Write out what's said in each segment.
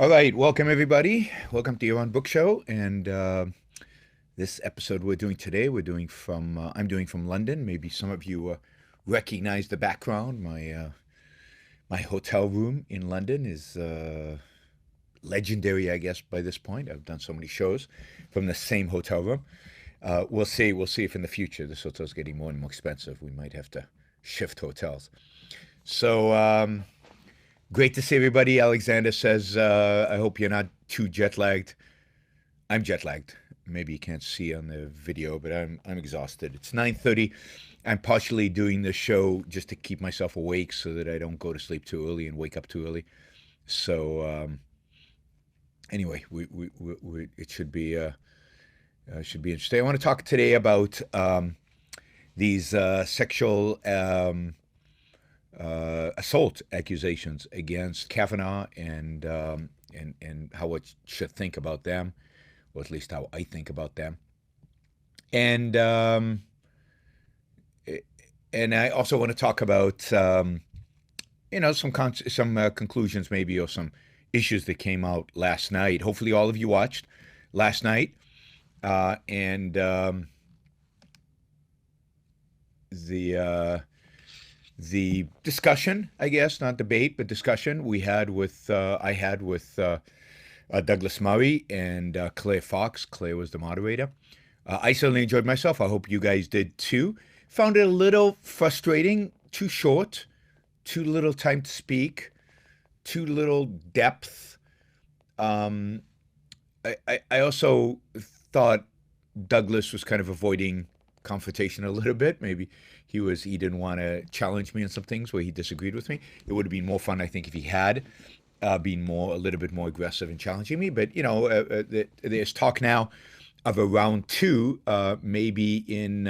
All right, welcome everybody. Welcome to Yaron Brook Show, and this episode we're doing today, I'm doing from London. Maybe some of you recognize the background. My hotel room in London is legendary, I guess, by this point. I've done so many shows from the same hotel room. We'll see if in the future this hotel's getting more and more expensive. We might have to shift hotels. So. Great to see everybody. Alexander says, I hope you're not too jet lagged. I'm jet lagged. Maybe you can't see on the video, but I'm exhausted. It's 9:30. I'm partially doing the show just to keep myself awake so that I don't go to sleep too early and wake up too early. So anyway, it should be interesting. I want to talk today about these sexual assault accusations against Kavanaugh and how it should think about them, or at least how I think about them. And and I also want to talk about some conclusions maybe, or some issues that came out last night. Hopefully, all of you watched last night, and the discussion, I guess, not debate, but discussion I had with Douglas Murray and Claire Fox. Claire was the moderator. I certainly enjoyed myself. I hope you guys did too. Found it a little frustrating, too short, too little time to speak, too little depth. I also thought Douglas was kind of avoiding confrontation a little bit. Maybe he didn't want to challenge me on some things where he disagreed with me. It would have been more fun, I think, if he had been a little bit more aggressive in challenging me. But there's talk now of a round two, maybe in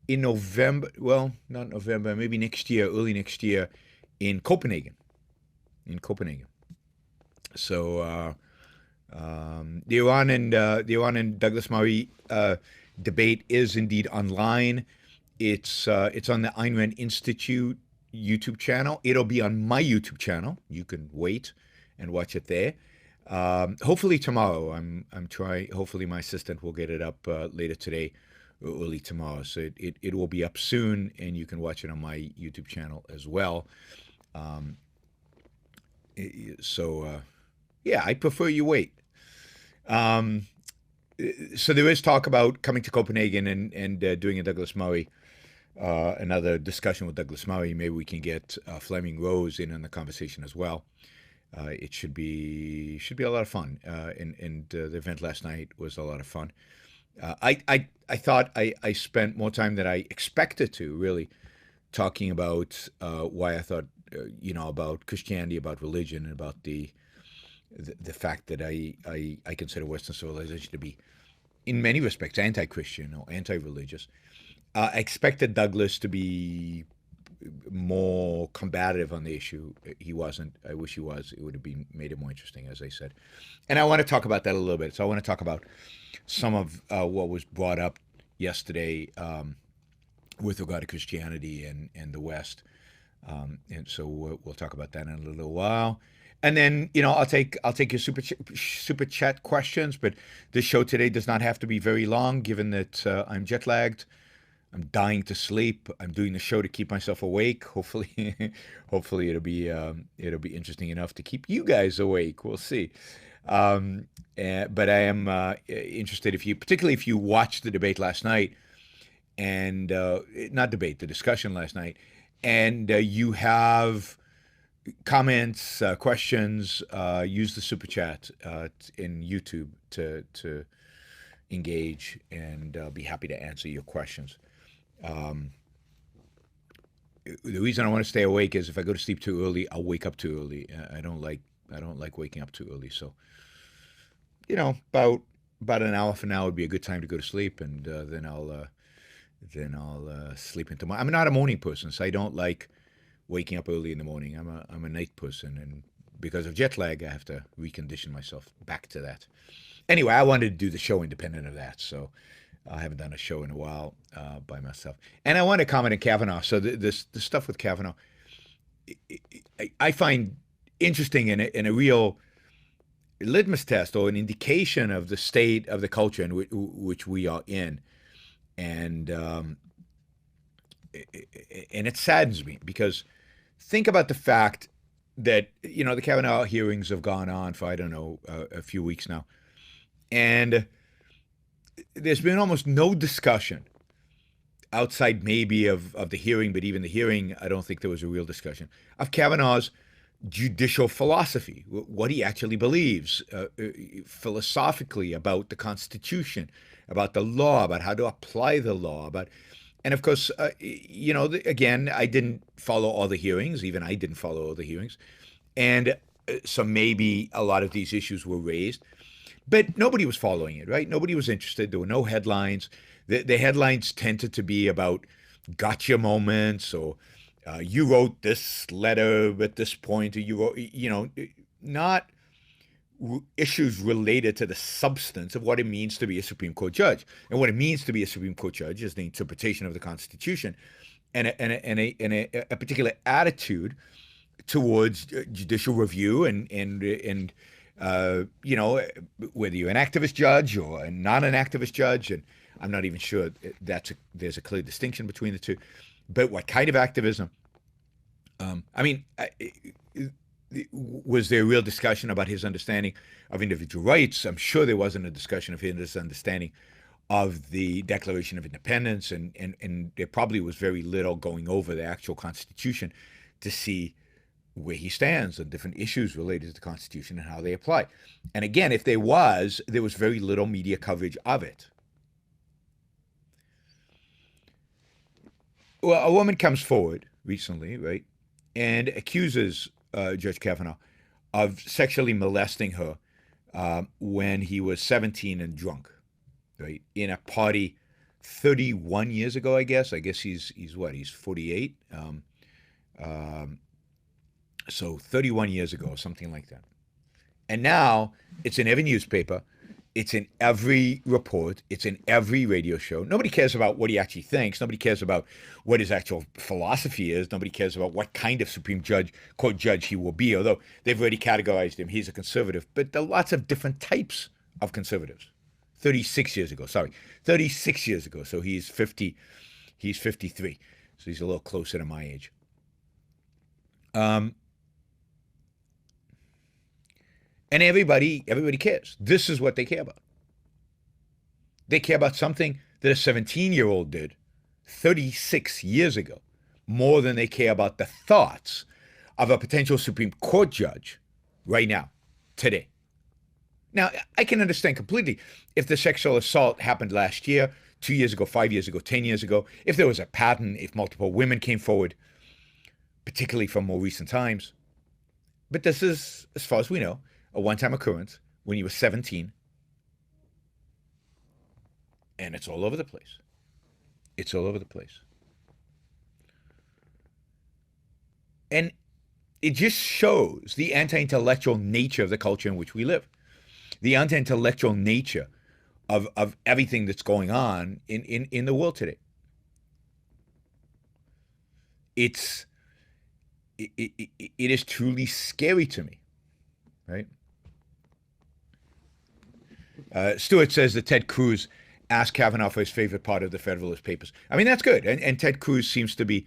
November. Well, not November. Maybe next year, early next year, in Copenhagen. So the Iran and Douglas Murray debate is indeed online. It's on the Ayn Rand Institute YouTube channel. It'll be on my YouTube channel. You can wait and watch it there. Hopefully tomorrow. I'm trying. Hopefully my assistant will get it up later today or early tomorrow. So it will be up soon, and you can watch it on my YouTube channel as well. Yeah, I prefer you wait. So there is talk about coming to Copenhagen and doing a Douglas Murray, another discussion with Douglas Murray. Maybe we can get Fleming Rose in on the conversation as well. It should be a lot of fun. And the event last night was a lot of fun. I thought I spent more time than I expected to, really, talking about why I thought about Christianity, about religion, and about the fact that I consider Western civilization to be, in many respects, anti-Christian or anti-religious. I expected Douglas to be more combative on the issue. He wasn't. I wish he was. It would have made it more interesting, as I said. And I want to talk about that a little bit. So I want to talk about some of what was brought up yesterday with regard to Christianity and the West. And so we'll talk about that in a little while. And then, I'll take your super chat questions, but this show today does not have to be very long, given that I'm jet lagged. I'm dying to sleep. I'm doing the show to keep myself awake. Hopefully, it'll be interesting enough to keep you guys awake. We'll see. But I am interested, particularly if you watched the debate last night, and not debate, the discussion last night, and you have comments, questions, use the super chat in YouTube to engage, and I'll be happy to answer your questions. The reason I want to stay awake is if I go to sleep too early, I'll wake up too early. I don't like waking up too early. So, about an hour from now would be a good time to go to sleep, and then I'll sleep into I'm not a morning person, so I don't like waking up early in the morning. I'm a night person, and because of jet lag, I have to recondition myself back to that. Anyway, I wanted to do the show independent of that, so I haven't done a show in a while by myself. And I want to comment on Kavanaugh. So the stuff with Kavanaugh, I find interesting and a real litmus test or an indication of the state of the culture in which we are in. And it saddens me because think about the fact that, the Kavanaugh hearings have gone on for, I don't know, a few weeks now. And there's been almost no discussion outside maybe of the hearing, but even the hearing, I don't think there was a real discussion of Kavanaugh's judicial philosophy, what he actually believes philosophically about the Constitution, about the law, about how to apply the law, and of course, again, I didn't follow all the hearings. Even I didn't follow all the hearings. And so maybe a lot of these issues were raised, but nobody was following it, right? Nobody was interested. There were no headlines. The headlines tended to be about gotcha moments, or you wrote this letter at this point, or you wrote, not issues related to the substance of what it means to be a Supreme Court judge. And what it means to be a Supreme Court judge is the interpretation of the Constitution and a particular attitude towards judicial review and whether you're an activist judge or not an activist judge. And I'm not even sure there's a clear distinction between the two. But what kind of activism? Was there a real discussion about his understanding of individual rights? I'm sure there wasn't a discussion of his understanding of the Declaration of Independence, and there probably was very little going over the actual Constitution to see where he stands on different issues related to the Constitution and how they apply. And again, if there was very little media coverage of it. Well, a woman comes forward recently, right, and accuses Judge Kavanaugh of sexually molesting her when he was 17 and drunk, right, in a party 31 years ago, I guess. I guess he's what? He's 48. So 31 years ago, something like that. And now it's in every newspaper. It's in every report. It's in every radio show. Nobody cares about what he actually thinks. Nobody cares about what his actual philosophy is. Nobody cares about what kind of Supreme Court judge he will be, although they've already categorized him. He's a conservative. But there are lots of different types of conservatives. 36 years ago. So he's 50. He's 53. So he's a little closer to my age. And everybody cares. This is what they care about. They care about something that a 17-year-old did 36 years ago, more than they care about the thoughts of a potential Supreme Court judge right now, today. Now, I can understand completely if the sexual assault happened last year, 2 years ago, 5 years ago, 10 years ago, if there was a pattern, if multiple women came forward, particularly from more recent times. But this is, as far as we know, a one-time occurrence when he was 17. And it's all over the place. It's all over the place. And it just shows the anti-intellectual nature of the culture in which we live. The anti-intellectual nature of everything that's going on in the world today. It is truly scary to me, right? Stewart says that Ted Cruz asked Kavanaugh for his favorite part of the Federalist Papers. I mean, that's good. And Ted Cruz seems to be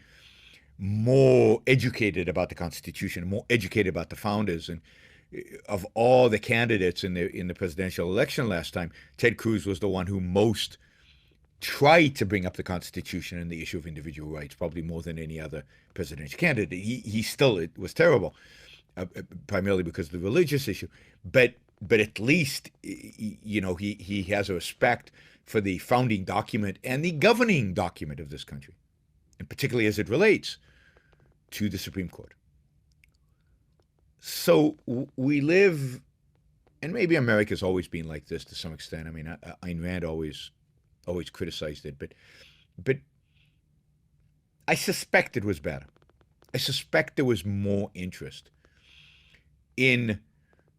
more educated about the Constitution, more educated about the founders. And of all the candidates in the presidential election last time, Ted Cruz was the one who most tried to bring up the Constitution and the issue of individual rights, probably more than any other presidential candidate. He still, it was terrible, primarily because of the religious issue. But at least, he has a respect for the founding document and the governing document of this country, and particularly as it relates to the Supreme Court. So we live, and maybe America's always been like this to some extent. I mean, Ayn Rand always criticized it, but I suspect it was better. I suspect there was more interest in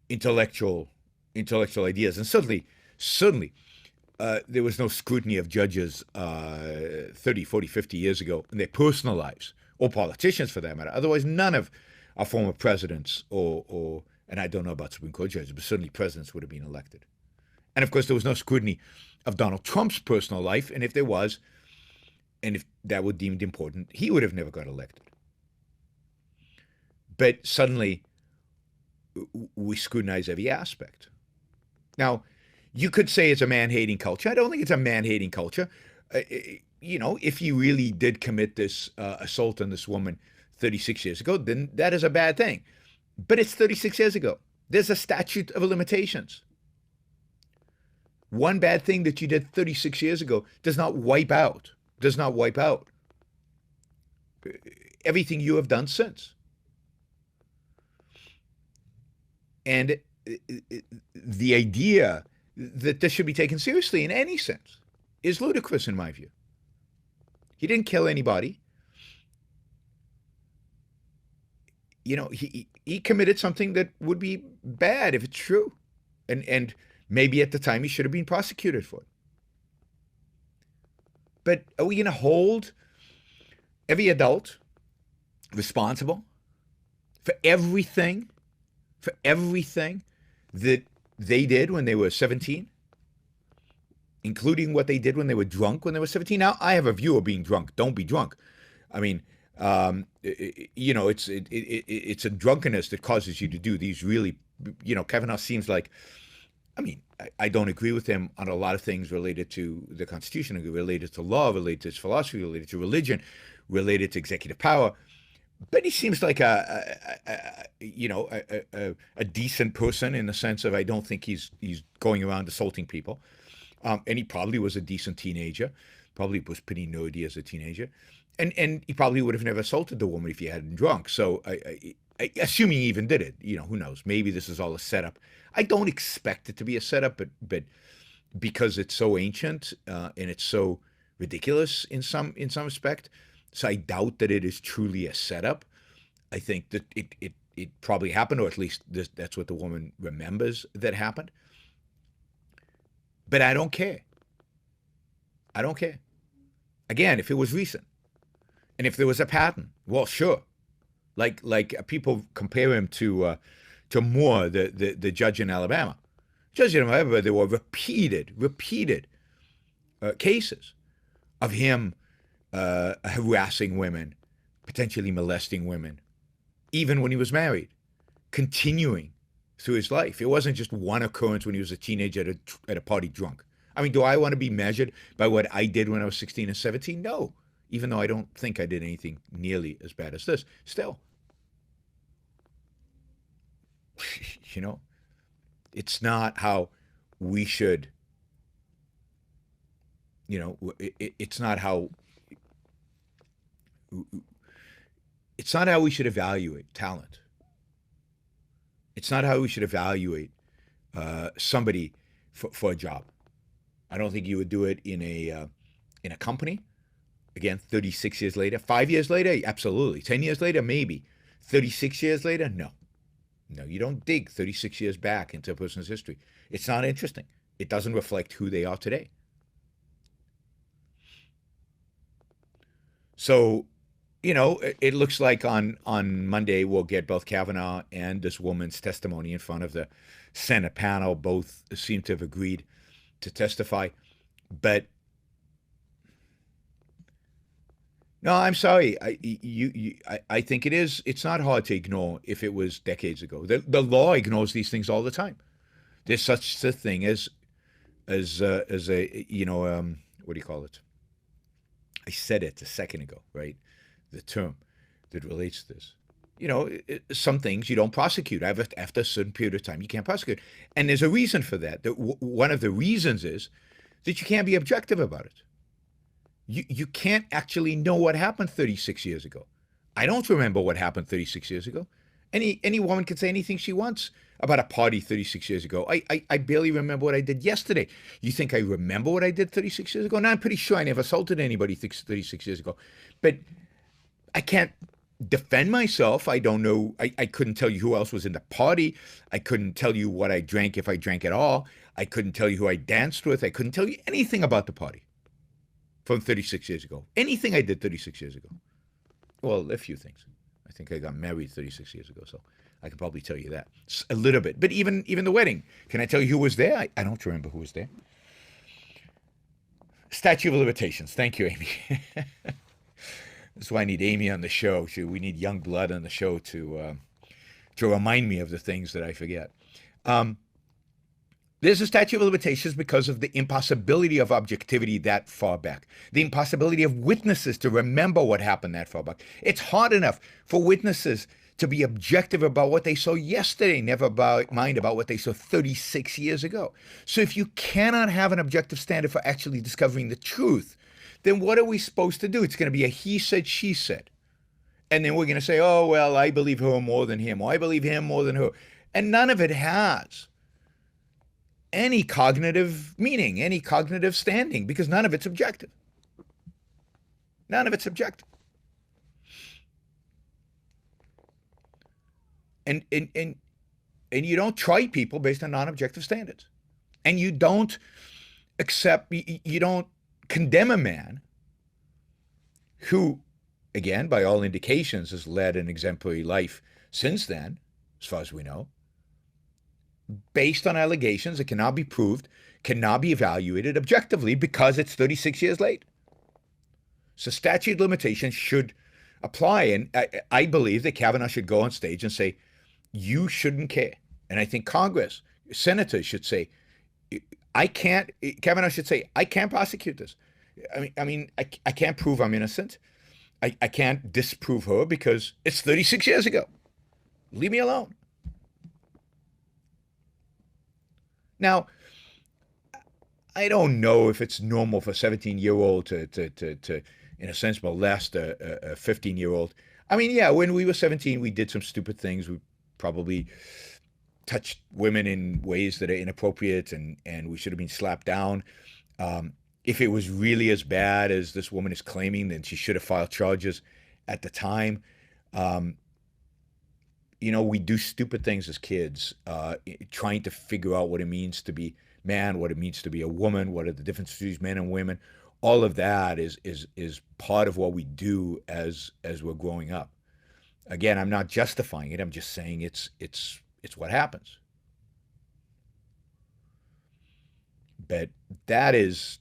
intellectual ideas, and certainly there was no scrutiny of judges 30, 40, 50 years ago in their personal lives, or politicians for that matter. Otherwise, none of our former presidents and I don't know about Supreme Court judges, but certainly presidents would have been elected. And of course, there was no scrutiny of Donald Trump's personal life. And if there was, and if that were deemed important, he would have never got elected. But suddenly, we scrutinize every aspect. Now, you could say it's a man-hating culture. I don't think it's a man-hating culture. If he really did commit this assault on this woman 36 years ago, then that is a bad thing. But it's 36 years ago. There's a statute of limitations. One bad thing that you did 36 years ago does not wipe out everything you have done since. And the idea that this should be taken seriously in any sense is ludicrous in my view. He didn't kill anybody. He committed something that would be bad if it's true. And maybe at the time he should have been prosecuted for it. But are we going to hold every adult responsible for everything that they did when they were 17, including what they did when they were drunk when they were 17? Now, I have a view of being drunk. Don't be drunk. I mean, it's a drunkenness that causes you to do these really, Kavanaugh seems like, I don't agree with him on a lot of things related to the Constitution, related to law, related to his philosophy, related to religion, related to executive power. But he seems like a decent person in the sense of I don't think he's going around assaulting people. And he probably was a decent teenager, probably was pretty nerdy as a teenager. And he probably would have never assaulted the woman if he hadn't drunk. So I assuming he even did it, who knows? Maybe this is all a setup. I don't expect it to be a setup, but because it's so ancient and it's so ridiculous in some respect, so I doubt that it is truly a setup. I think that it probably happened, or at least that's what the woman remembers that happened. But I don't care. I don't care. Again, if it was recent, and if there was a pattern, well, sure. Like people compare him to Moore, the judge in Alabama. Judge in Alabama, there were repeated cases of him harassing women, potentially molesting women, even when he was married, continuing through his life. It wasn't just one occurrence when he was a teenager at a party drunk. Do I want to be measured by what I did when I was 16 and 17? No, even though I don't think I did anything nearly as bad as this. Still, it's not how we should, it's not how we should evaluate talent. It's not how we should evaluate somebody for a job. I don't think you would do it in a company. Again, 36 years later, 5 years later, absolutely. 10 years later, maybe. 36 years later, no. No, you don't dig 36 years back into a person's history. It's not interesting. It doesn't reflect who they are today. So, it looks like on Monday we'll get both Kavanaugh and this woman's testimony in front of the Senate panel. Both seem to have agreed to testify. But no, I'm sorry. I think it's not hard to ignore if it was decades ago. The law ignores these things all the time. There's such a thing as a what do you call it? I said it a second ago, right? The term that relates to this. Some things you don't prosecute. After a certain period of time, you can't prosecute. And there's a reason for that. One of the reasons is that you can't be objective about it. You can't actually know what happened 36 years ago. I don't remember what happened 36 years ago. Any woman can say anything she wants about a party 36 years ago. I barely remember what I did yesterday. You think I remember what I did 36 years ago? No, I'm pretty sure I never assaulted anybody 36 years ago. But I can't defend myself. I don't know. I couldn't tell you who else was in the party. I couldn't tell you what I drank if I drank at all. I couldn't tell you who I danced with. I couldn't tell you anything about the party from 36 years ago. Anything I did 36 years ago. Well, a few things. I think I got married 36 years ago, so I could probably tell you that a little bit. But even the wedding, can I tell you who was there? I don't remember who was there. Statute of limitations. Thank you, Amy. That's why I need Amy on the show. We need young blood on the show to remind me of the things that I forget. There's a statute of limitations because of the impossibility of objectivity that far back, the impossibility of witnesses to remember what happened that far back. It's hard enough for witnesses to be objective about what they saw yesterday, never mind about what they saw 36 years ago. So if you cannot have an objective standard for actually discovering the truth, then what are we supposed to do? It's going to be a he said, she said. And then we're going to say, oh, well, I believe her more than him, or I believe him more than her. And none of it has any cognitive meaning, any cognitive standing, because none of it's objective. None of it's objective. And you don't try people based on non-objective standards. And you don't you don't condemn a man who, again, by all indications, has led an exemplary life since then, as far as we know, based on allegations that cannot be proved, cannot be evaluated objectively because it's 36 years late. So statute of limitations should apply. And I believe that Kavanaugh should go on stage and say, you shouldn't care. And I think Congress, senators should say, Kavanaugh should say, I can't prosecute this. I can't prove I'm innocent. I can't disprove her because it's 36 years ago. Leave me alone. Now, I don't know if it's normal for a 17-year-old to, in a sense, molest a 15-year-old. I mean, yeah, when we were 17, we did some stupid things. We probably touched women in ways that are inappropriate, and we should have been slapped down. If it was really as bad as this woman is claiming, then she should have filed charges at the time. We do stupid things as kids, trying to figure out what it means to be man, what it means to be a woman, what are the differences between men and women. All of that is part of what we do as we're growing up. Again, I'm not justifying it. I'm just saying it's what happens. But that is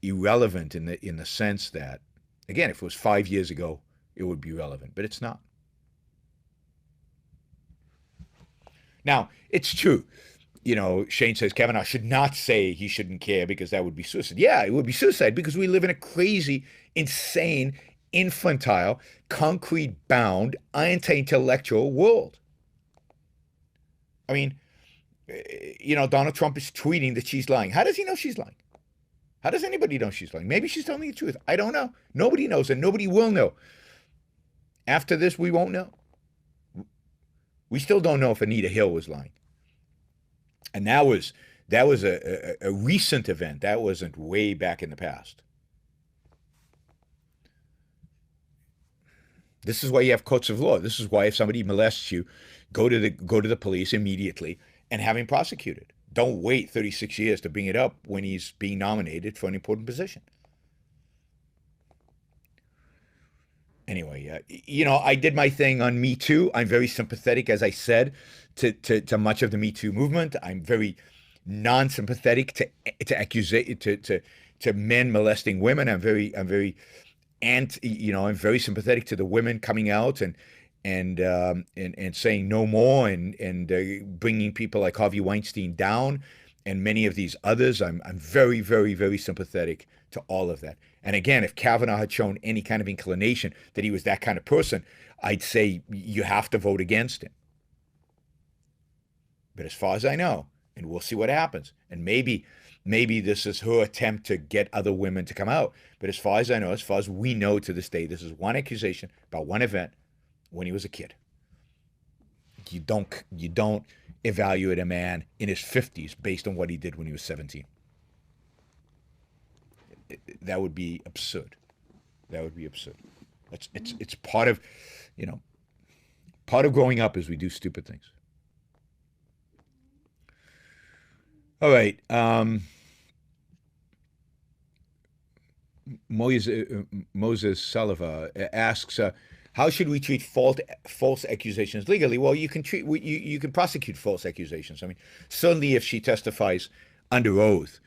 irrelevant in the sense that, again, if it was 5 years ago, it would be relevant, but it's not. Now, it's true. Shane says Kavanaugh should not say he shouldn't care because that would be suicide. Yeah, it would be suicide because we live in a crazy, insane, infantile, concrete-bound, anti-intellectual world. I mean, Donald Trump is tweeting that she's lying. How does he know she's lying? How does anybody know she's lying? Maybe she's telling the truth. I don't know. Nobody knows, and nobody will know. After this, we won't know. We still don't know if Anita Hill was lying. And that was a recent event. That wasn't way back in the past. This is why you have courts of law. This is why if somebody molests you, go to the police immediately and have him prosecuted. Don't wait 36 years to bring it up when he's being nominated for an important position. Anyway, I did my thing on Me Too. I'm very sympathetic, as I said, to much of the Me Too movement. I'm very non-sympathetic to men molesting women. I'm very I'm very sympathetic to the women coming out and saying no more and bringing people like Harvey Weinstein down and many of these others. I'm very, very, very sympathetic to all of that. And again, if Kavanaugh had shown any kind of inclination that he was that kind of person, I'd say you have to vote against him. But as far as I know, and we'll see what happens, and maybe this is her attempt to get other women to come out. But as far as I know, as far as we know to this day, this is one accusation about one event when he was a kid. You don't evaluate a man in his 50s based on what he did when he was 17. That would be absurd. That would be absurd. It's part of, part of growing up is we do stupid things. All right. Moses Salava asks, How should we treat false accusations legally? Well, you can prosecute false accusations. I mean, certainly if she testifies under oath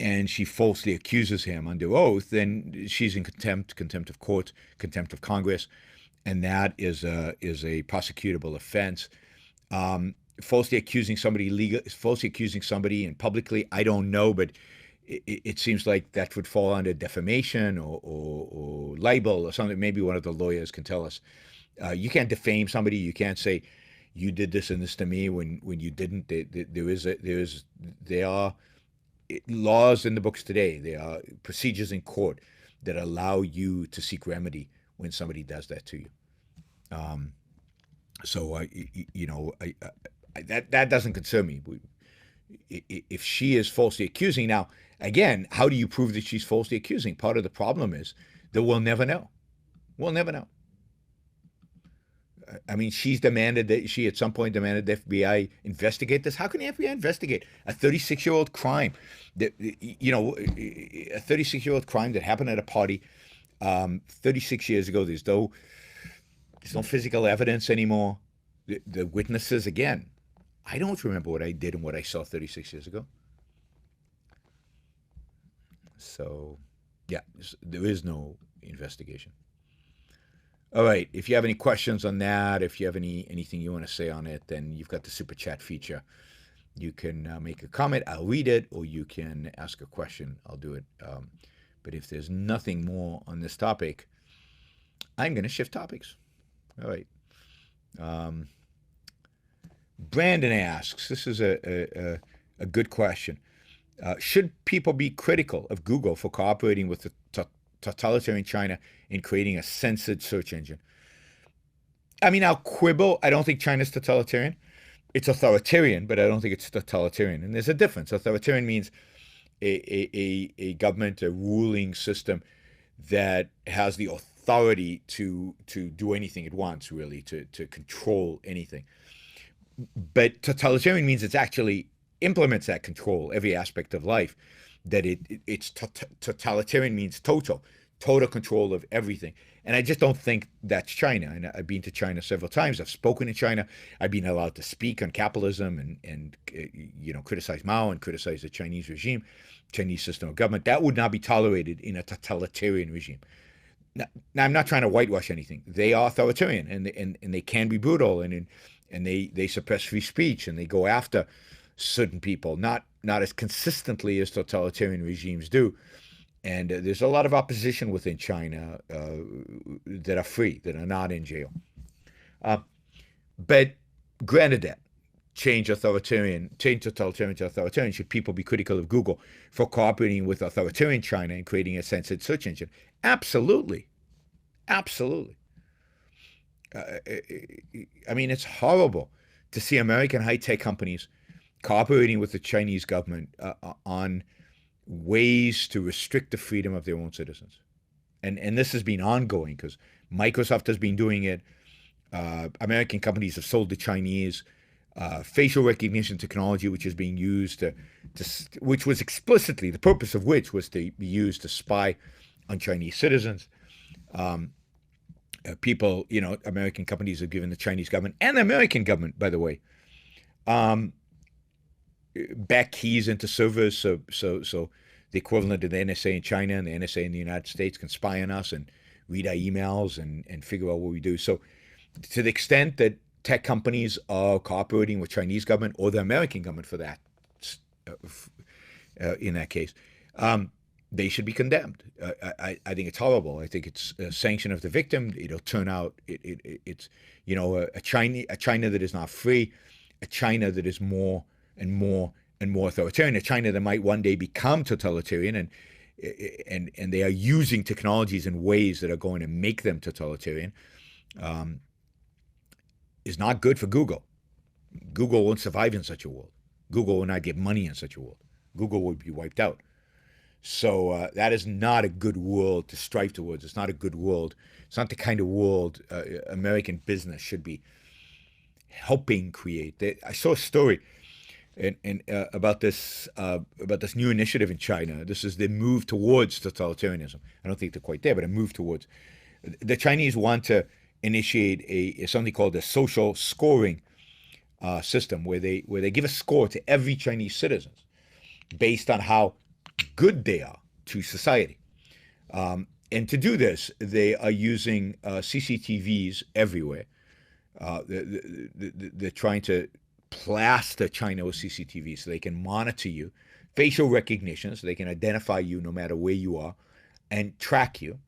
and she falsely accuses him under oath, then she's in contempt of court, contempt of Congress, and that is a prosecutable offense. Falsely accusing somebody and publicly, I don't know, but it seems like that would fall under defamation or libel or something. Maybe one of the lawyers can tell us. You can't defame somebody. You can't say you did this and this to me when you didn't. There are laws in the books today. There are procedures in court that allow you to seek remedy when somebody does that to you. That doesn't concern me. If she is falsely accusing, now again, how do you prove that she's falsely accusing? Part of the problem is that we'll never know. We'll never know. I mean, she at some point demanded the FBI investigate this. How can the FBI investigate a 36-year-old crime? A 36-year-old crime that happened at a party 36 years ago. There's no physical evidence anymore. The witnesses, again, I don't remember what I did and what I saw 36 years ago. So, yeah, there is no investigation. All right, if you have any questions on that, if you have anything you want to say on it, then you've got the Super Chat feature. You can make a comment, I'll read it, or you can ask a question, I'll do it. But if there's nothing more on this topic, I'm going to shift topics. All right. Brandon asks, this is a good question. Should people be critical of Google for cooperating with the totalitarian China in creating a censored search engine? I mean, I'll quibble. I don't think China's totalitarian. It's authoritarian, but I don't think it's totalitarian. And there's a difference. Authoritarian means a government, a ruling system that has the authority to do anything it wants, really, to control anything. But totalitarian means it actually implements that control every aspect of life. That it's totalitarian means total control of everything. And I just don't think that's China. And I've been to China several times. I've spoken in China. I've been allowed to speak on capitalism and criticize Mao and criticize the Chinese regime, Chinese system of government. That would not be tolerated in a totalitarian regime. Now I'm not trying to whitewash anything. They are authoritarian and they can be brutal and they suppress free speech and they go after certain people, not as consistently as totalitarian regimes do. And there's a lot of opposition within China that are free, that are not in jail. But granted that, change totalitarian to authoritarian, should people be critical of Google for cooperating with authoritarian China and creating a censored search engine? Absolutely. Absolutely. I mean, it's horrible to see American high-tech companies cooperating with the Chinese government on ways to restrict the freedom of their own citizens. And this has been ongoing because Microsoft has been doing it. American companies have sold the Chinese facial recognition technology, which is being used which was explicitly, the purpose of which was to be used to spy on Chinese citizens. People, American companies have given the Chinese government and the American government, by the way, back keys into servers, so the equivalent of the NSA in China and the NSA in the United States can spy on us and read our emails and figure out what we do. So to the extent that tech companies are cooperating with Chinese government or the American government for that, in that case, they should be condemned. I think it's horrible. I think it's a sanction of the victim. It'll turn out it's a China that is not free, a China that is more and more authoritarian, a China that might one day become totalitarian, and they are using technologies in ways that are going to make them totalitarian, is not good for Google. Google won't survive in such a world. Google will not get money in such a world. Google will be wiped out. So that is not a good world to strive towards. It's not a good world. It's not the kind of world American business should be helping create. I saw a story about this new initiative in China. This is the move towards totalitarianism. I don't think they're quite there, but a move towards. The Chinese want to initiate something called a social scoring system, where they give a score to every Chinese citizen based on how good they are to society. And to do this, they are using CCTVs everywhere. They're trying to plaster China with CCTV so they can monitor you, facial recognition, so they can identify you no matter where you are, and track you.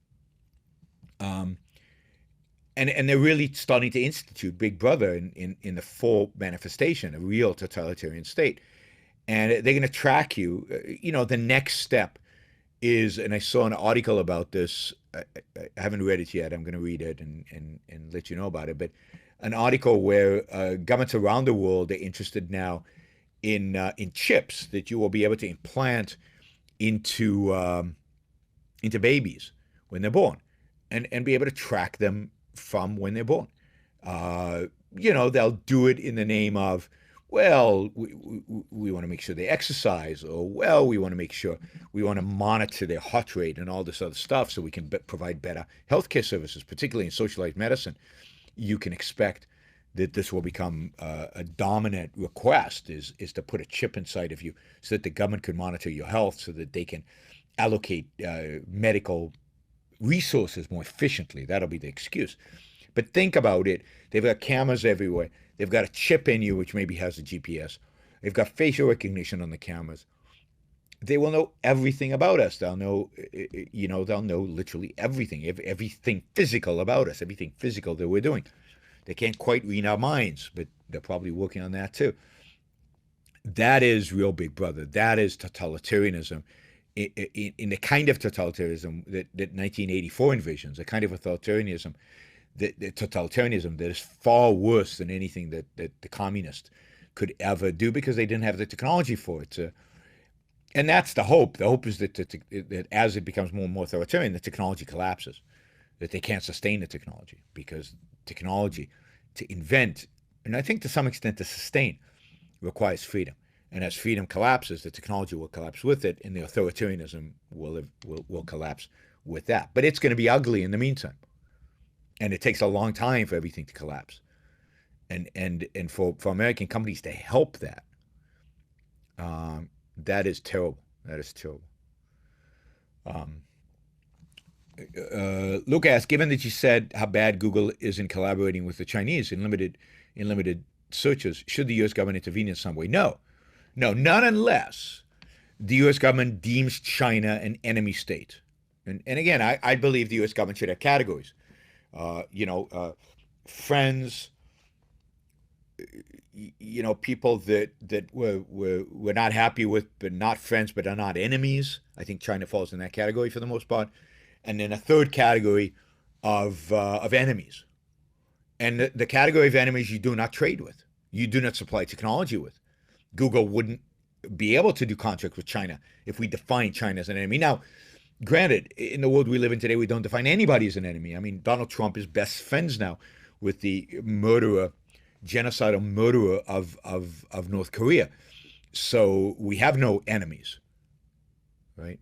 And they're really starting to institute Big Brother in the full manifestation, a real totalitarian state. And they're going to track you. The next step is, and I saw an article about this. I haven't read it yet. I'm going to read it and let you know about it. But an article where governments around the world are interested now in chips that you will be able to implant into babies when they're born, and be able to track them from when they're born. They'll do it in the name of, well, we want to make sure they exercise, or, well, we want to monitor their heart rate and all this other stuff so we can provide better healthcare services, particularly in socialized medicine. You can expect that this will become a dominant request, is to put a chip inside of you so that the government can monitor your health, so that they can allocate medical resources more efficiently. That'll be the excuse. But think about it. They've got cameras everywhere. They've got a chip in you, which maybe has a GPS. They've got facial recognition on the cameras. They will know everything about us. They'll know, they'll know literally everything, everything physical about us, everything physical that we're doing. They can't quite read our minds, but they're probably working on that too. That is real Big Brother. That is totalitarianism, in the kind of totalitarianism that 1984 envisions, a kind of authoritarianism, totalitarianism that is far worse than anything that the communists could ever do, because they didn't have the technology for it. And that's the hope. The hope is that as it becomes more and more authoritarian, the technology collapses, that they can't sustain the technology, because technology to invent, and I think to some extent to sustain, requires freedom. And as freedom collapses, the technology will collapse with it, and the authoritarianism will collapse with that. But it's going to be ugly in the meantime. And it takes a long time for everything to collapse. And for American companies to help that, that is terrible. That is terrible. Luke asked, given that you said how bad Google is in collaborating with the Chinese in limited searches, should the U.S. government intervene in some way? No, not unless the U.S. government deems China an enemy state. And again, I believe the U.S. government should have categories. Friends, people that we're not happy with, but not friends, but are not enemies. I think China falls in that category for the most part. And then a third category of enemies. And the category of enemies you do not trade with, you do not supply technology with. Google wouldn't be able to do contracts with China if we define China as an enemy. Now, granted, in the world we live in today, we don't define anybody as an enemy. I mean, Donald Trump is best friends now with the genocidal murderer of North Korea. So we have no enemies, right?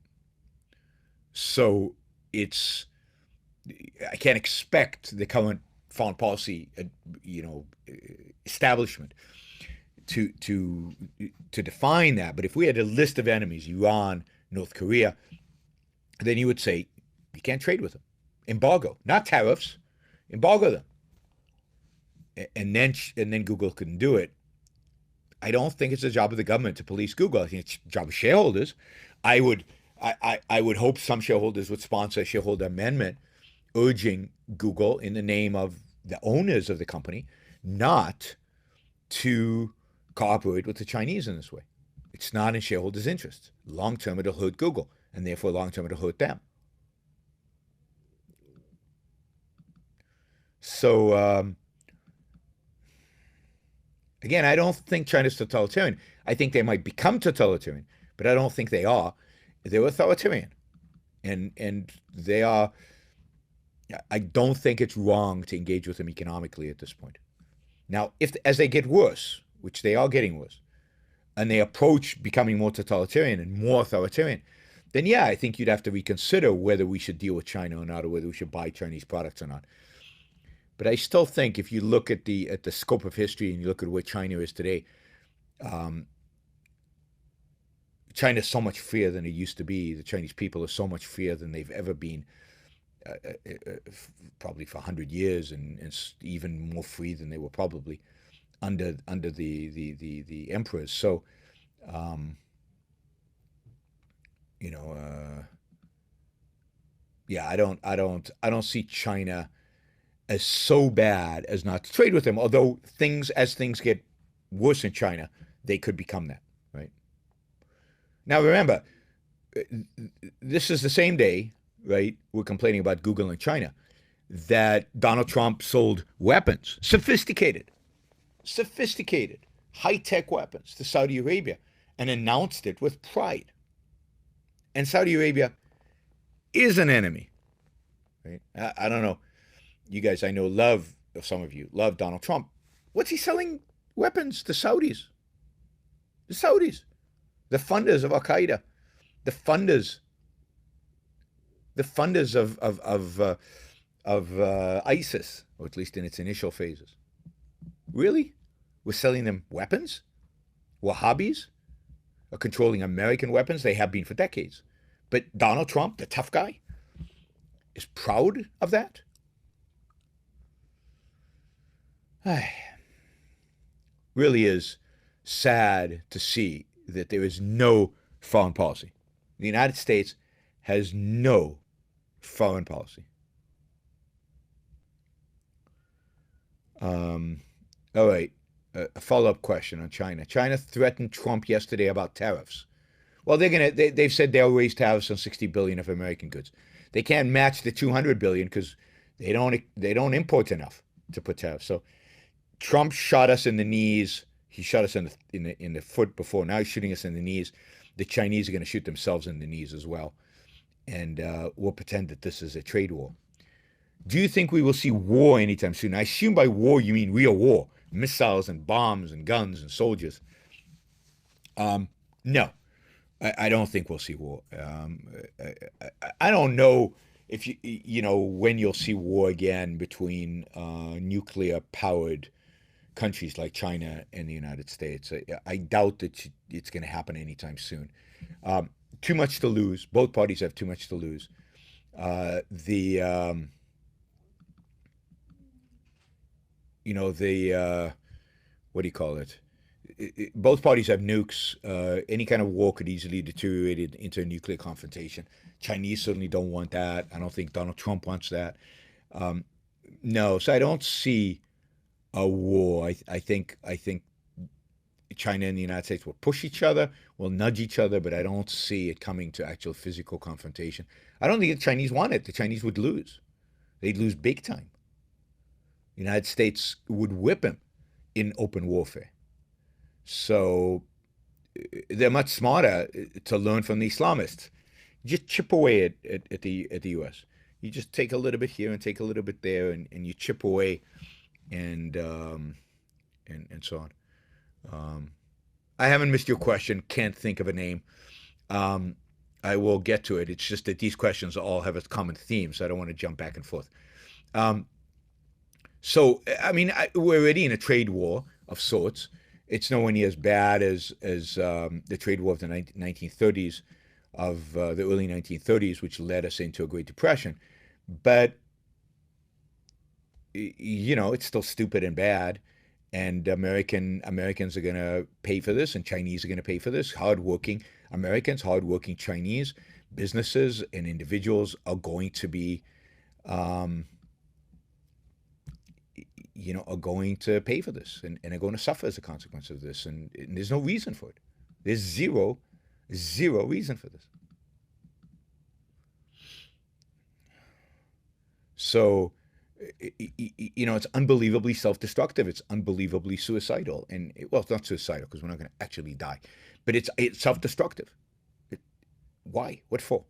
So I can't expect the current foreign policy, establishment to define that. But if we had a list of enemies, Iran, North Korea, then you would say you can't trade with them. Embargo, not tariffs, embargo them. And then Google couldn't do it. I don't think it's the job of the government to police Google. I think it's the job of shareholders. I would hope some shareholders would sponsor a shareholder amendment urging Google, in the name of the owners of the company, not to cooperate with the Chinese in this way. It's not in shareholders' interests. Long term, it'll hurt Google, and therefore long term, it'll hurt them. So again, I don't think China's totalitarian. I think they might become totalitarian, but I don't think they are. They're authoritarian, and they are. I don't think it's wrong to engage with them economically at this point. Now, as they get worse, which they are getting worse, and they approach becoming more totalitarian and more authoritarian, then yeah, I think you'd have to reconsider whether we should deal with China or not, or whether we should buy Chinese products or not. But I still think if you look at the scope of history and you look at where China is today, China is so much freer than it used to be. The Chinese people are so much freer than they've ever been, probably for 100 years, and even more free than they were probably under the emperors. So, um, you know, yeah, I don't see China as so bad as not to trade with them. Although as things get worse in China, they could become that, right? Now remember, this is the same day, right? We're complaining about Google in China, that Donald Trump sold weapons, sophisticated, high-tech weapons to Saudi Arabia, and announced it with pride. And Saudi Arabia is an enemy, right? I don't know. You guys, I know, some of you love Donald Trump. What's he selling weapons to Saudis? The Saudis, the funders of Al Qaeda, the funders of ISIS, or at least in its initial phases. Really? We're selling them weapons? Wahhabis are controlling American weapons. They have been for decades. But Donald Trump, the tough guy, is proud of that? Really is sad to see that there is no foreign policy. The United States has no foreign policy. All right, a follow-up question on China. China threatened Trump yesterday about tariffs. Well, they've said they'll raise tariffs on 60 billion of American goods. They can't match the 200 billion because they don't import enough to put tariffs. So Trump shot us in the knees. He shot us in the foot before. Now he's shooting us in the knees. The Chinese are going to shoot themselves in the knees as well, and we'll pretend that this is a trade war. Do you think we will see war anytime soon? I assume by war you mean real war, missiles and bombs and guns and soldiers. No, I don't think we'll see war. I don't know if when you'll see war again between nuclear-powered countries like China and the United States. I doubt that it's going to happen anytime soon. Too much to lose. Both parties have too much to lose. What do you call it? Both parties have nukes. Any kind of war could easily deteriorate into a nuclear confrontation. Chinese certainly don't want that. I don't think Donald Trump wants that. No, so I don't see a war. I think China and the United States will push each other, will nudge each other, but I don't see it coming to actual physical confrontation. I don't think the Chinese want it. The Chinese would lose. They'd lose big time. The United States would whip him in open warfare. So they're much smarter to learn from the Islamists. Just chip away at the U.S. You just take a little bit here and take a little bit there, and you chip away, and so on. I haven't missed your question. Can't think of a name. I will get to it. It's just that these questions all have a common theme, so I don't want to jump back and forth. So I mean, we're already in a trade war of sorts. It's nowhere near as bad as the trade war of the 1930s, of the early 1930s, which led us into a Great Depression. But it's still stupid and bad. And Americans are going to pay for this, and Chinese are going to pay for this. Hardworking Americans, hardworking Chinese businesses and individuals are going to be, are going to pay for this, and are going to suffer as a consequence of this. And there's no reason for it. There's zero reason for this. So, it's unbelievably self-destructive. It's unbelievably suicidal. And, it's not suicidal because we're not going to actually die. But it's self-destructive. Why? What for?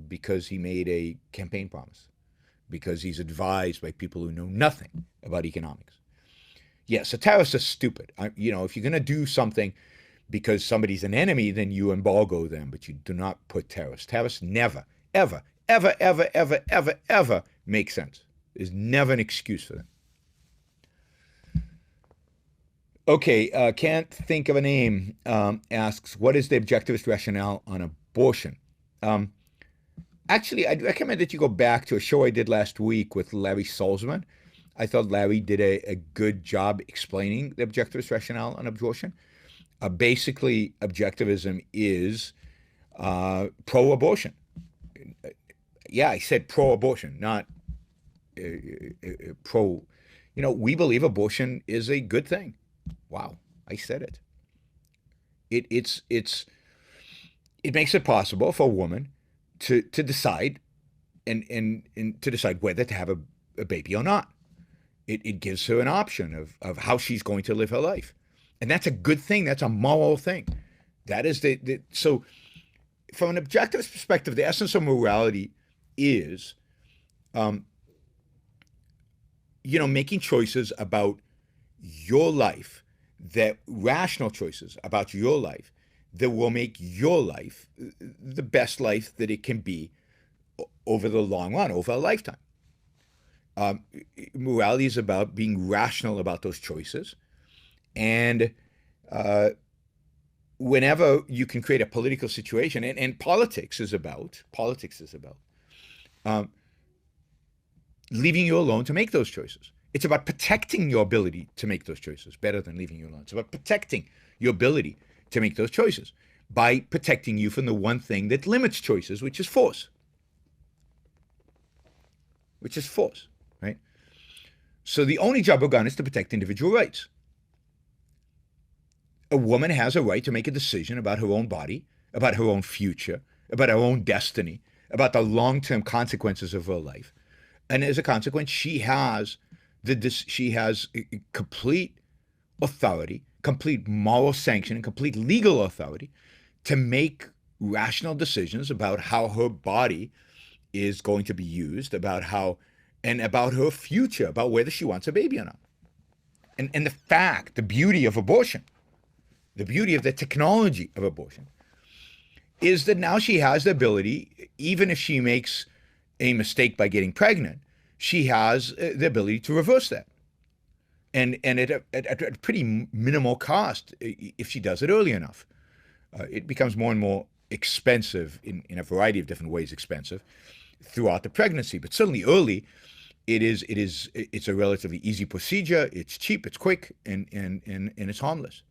Because he made a campaign promise. Because he's advised by people who know nothing about economics. Yeah, so tariffs are stupid. If you're going to do something because somebody's an enemy, then you embargo them, but you do not put tariffs. Tariffs never, ever, ever, ever, ever, ever, ever make sense. There's never an excuse for them. Okay, can't think of a name. Asks, what is the objectivist rationale on abortion? Um, Actually, I'd recommend that you go back to a show I did last week with Larry Salzman. I thought Larry did a good job explaining the objectivist rationale on abortion. Basically, objectivism is pro-abortion. Yeah, I said pro-abortion, not pro. We believe abortion is a good thing. Wow, I said it. It makes it possible for a woman to decide and to decide whether to have a baby or not. It gives her an option of how she's going to live her life. And that's a good thing. That's a moral thing. That is so from an objectivist perspective, the essence of morality is, making choices about your life, that rational choices about your life that will make your life the best life that it can be over the long run, over a lifetime. Morality is about being rational about those choices. And whenever you can create a political situation, and politics is about leaving you alone to make those choices. It's about protecting your ability to make those choices better than leaving you alone. It's about protecting your ability to make those choices by protecting you from the one thing that limits choices, which is force. Right? So the only job of a gun is to protect individual rights. A woman has a right to make a decision about her own body, about her own future, about her own destiny, about the long-term consequences of her life. And as a consequence, she has complete authority, complete moral sanction, and complete legal authority to make rational decisions about how her body is going to be used, about her future, about whether she wants a baby or not. And the beauty of abortion, the beauty of the technology of abortion, is that now she has the ability, even if she makes a mistake by getting pregnant, she has the ability to reverse that. And at a pretty minimal cost if she does it early enough. It becomes more and more expensive in a variety of different ways expensive throughout the pregnancy. But certainly early, it's a relatively easy procedure. It's cheap, it's quick, and it's harmless.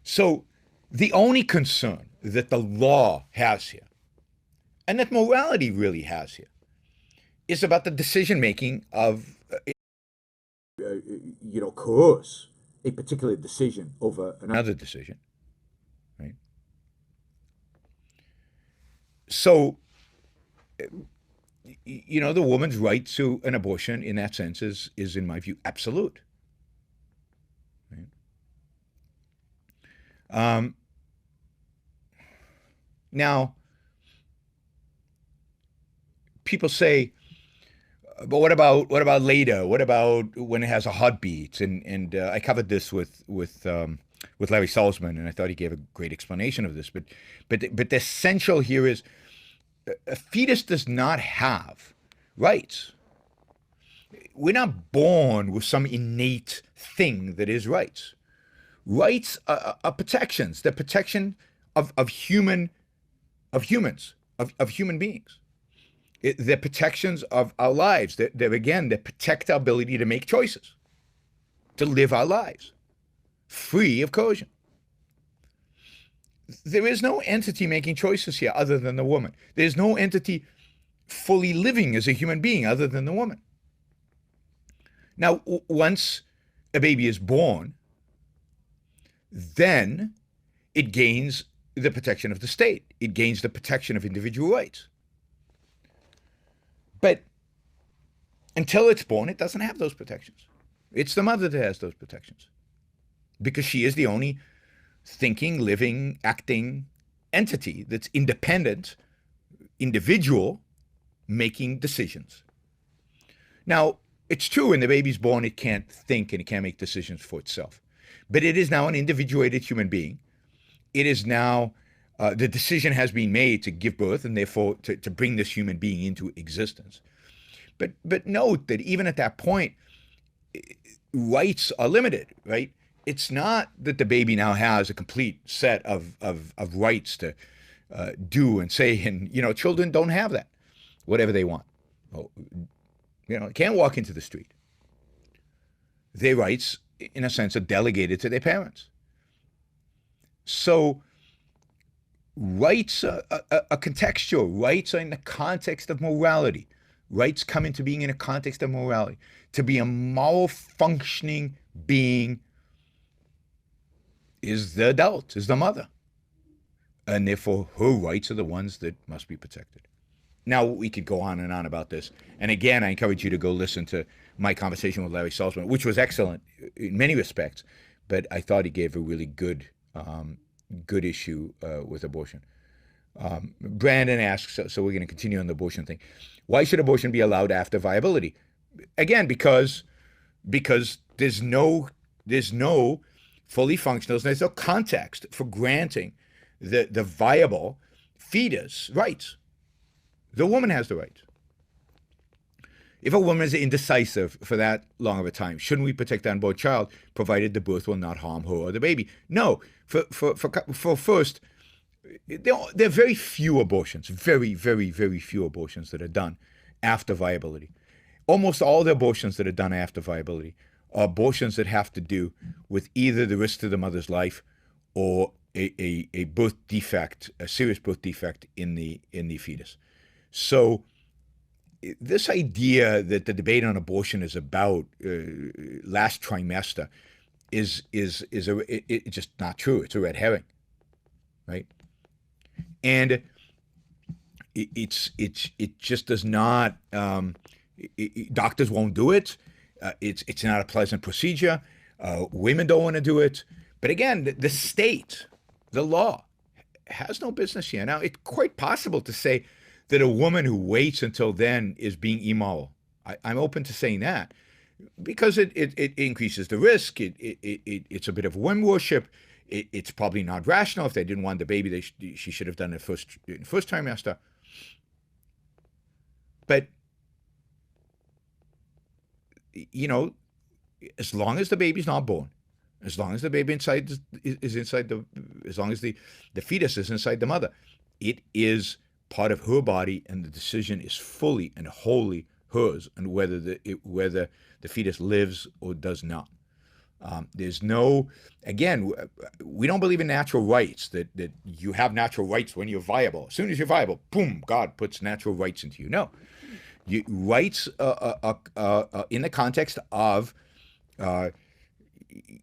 So the only concern that the law has here, and that morality really has here, is about the decision making of coerce a particular decision over another decision, right? So, the woman's right to an abortion in that sense is in my view, absolute. Right? Now, people say, but what about later? What about when it has a heartbeat? And I covered this with Larry Salzman, and I thought he gave a great explanation of this. But the essential here is a fetus does not have rights. We're not born with some innate thing that is rights. Rights are protections. They're protection of humans, of human beings. They're protections of our lives. They protect our ability to make choices, to live our lives, free of coercion. There is no entity making choices here other than the woman. There's no entity fully living as a human being other than the woman. Now, once a baby is born, then it gains the protection of the state. It gains the protection of individual rights. But until it's born, it doesn't have those protections. It's the mother that has those protections because she is the only thinking, living, acting entity that's independent, individual, making decisions. Now, it's true when the baby's born, it can't think and it can't make decisions for itself. But it is now an individuated human being. It is now, the decision has been made to give birth and therefore to bring this human being into existence. But note that even at that point, rights are limited, right? It's not that the baby now has a complete set of rights to do and say, and children don't have that, whatever they want. Well, can't walk into the street. Their rights, in a sense, are delegated to their parents. So rights are contextual. Rights are in the context of morality. Rights come into being in a context of morality. To be a moral functioning being is the adult, is the mother. And therefore, her rights are the ones that must be protected. Now, we could go on and on about this. And again, I encourage you to go listen to my conversation with Larry Salzman, which was excellent in many respects, but I thought he gave a really good issue with abortion. Brandon asks, so we're going to continue on the abortion thing. Why should abortion be allowed after viability? Again, because there's no fully functional, there's no context for granting the viable fetus rights. The woman has the rights. If a woman is indecisive for that long of a time, shouldn't we protect the unborn child, provided the birth will not harm her or the baby? No. For first, there are very few abortions, very, very, very few abortions that are done after viability. Almost all the abortions that are done after viability are abortions that have to do with either the risk to the mother's life or a birth defect, a serious birth defect in the fetus. So this idea that the debate on abortion is about last trimester is just not true. It's a red herring, right? And it just does not. Doctors won't do it. It's not a pleasant procedure. Women don't want to do it. But again, the state, the law, has no business here. Now, it's quite possible to say that a woman who waits until then is being immoral. I'm open to saying that because it increases the risk. It's a bit of whim worship. It's probably not rational. If they didn't want the baby, she should have done it first trimester. But as long as the baby's not born, as long as the baby is inside as long as the fetus is inside the mother, it is part of her body, and the decision is fully and wholly hers, and whether the fetus lives or does not. There's no, again, we don't believe in natural rights, that you have natural rights when you're viable. As soon as you're viable, boom, God puts natural rights into you. No, rights are in the context of,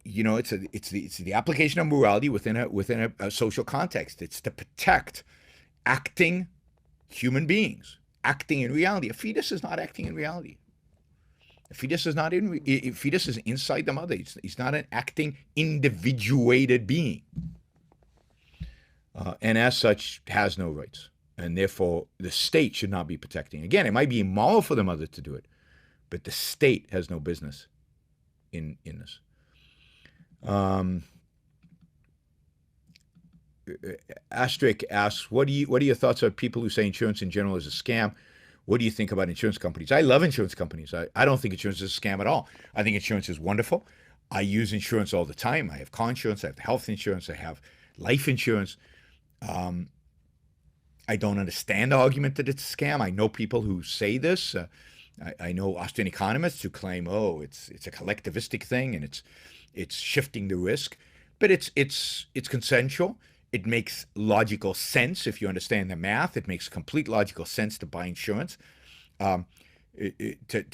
it's the application of morality within a social context. It's to protect acting human beings, acting in reality. A fetus is not acting in reality. A fetus is not a fetus is inside the mother. He's not an acting, individuated being, and as such has no rights, and therefore the state should not be protecting. Again, it might be immoral for the mother to do it, but the state has no business in this. Asterisk asks, what are your thoughts on people who say insurance in general is a scam? What do you think about insurance companies? I love insurance companies. I don't think insurance is a scam at all. I think insurance is wonderful. I use insurance all the time. I have car insurance, I have health insurance, I have life insurance. I don't understand the argument that it's a scam. I know people who say this. I know Austrian economists who claim, it's a collectivistic thing and it's shifting the risk, but it's consensual. It makes logical sense if you understand the math. It makes complete logical sense to buy insurance, to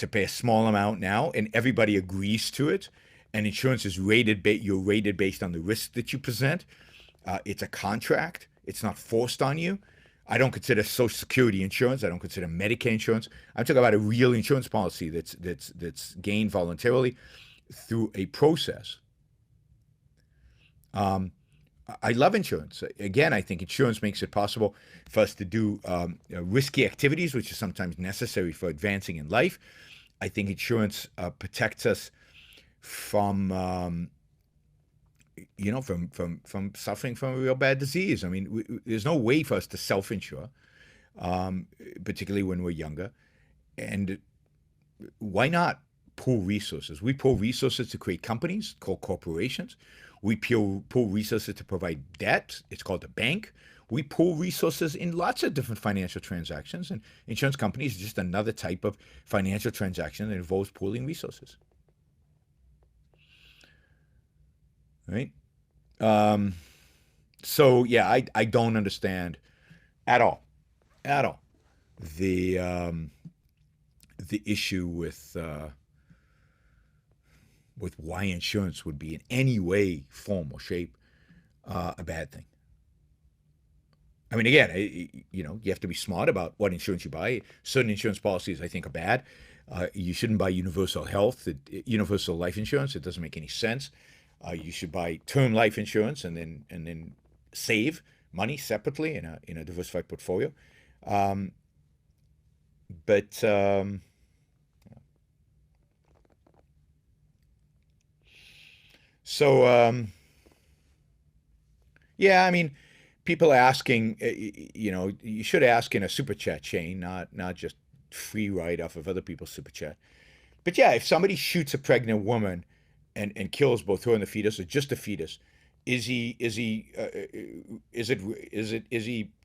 pay a small amount now, and everybody agrees to it. And insurance is rated. You're rated based on the risk that you present. It's a contract. It's not forced on you. I don't consider Social Security insurance. I don't consider Medicare insurance. I'm talking about a real insurance policy that's gained voluntarily through a process. I love insurance. Again, I think insurance makes it possible for us to do risky activities, which is sometimes necessary for advancing in life. I think insurance protects us from suffering from a real bad disease. I mean, there's no way for us to self-insure, particularly when we're younger. And why not pool resources? We pool resources to create companies called corporations. We pool resources to provide debt. It's called a bank. We pool resources in lots of different financial transactions, and insurance companies is just another type of financial transaction that involves pooling resources. Right? So yeah, I don't understand at all, at all, the issue with why insurance would be in any way, form, or shape a bad thing. I mean, again, you have to be smart about what insurance you buy. Certain insurance policies, I think, are bad. You shouldn't buy universal health, universal life insurance. It doesn't make any sense. You should buy term life insurance and then save money separately in a diversified portfolio. But so yeah, I mean, people asking, you should ask in a super chat chain, not just free write off of other people's super chat. But yeah, if somebody shoots a pregnant woman and kills both her and the fetus, or just the fetus, is he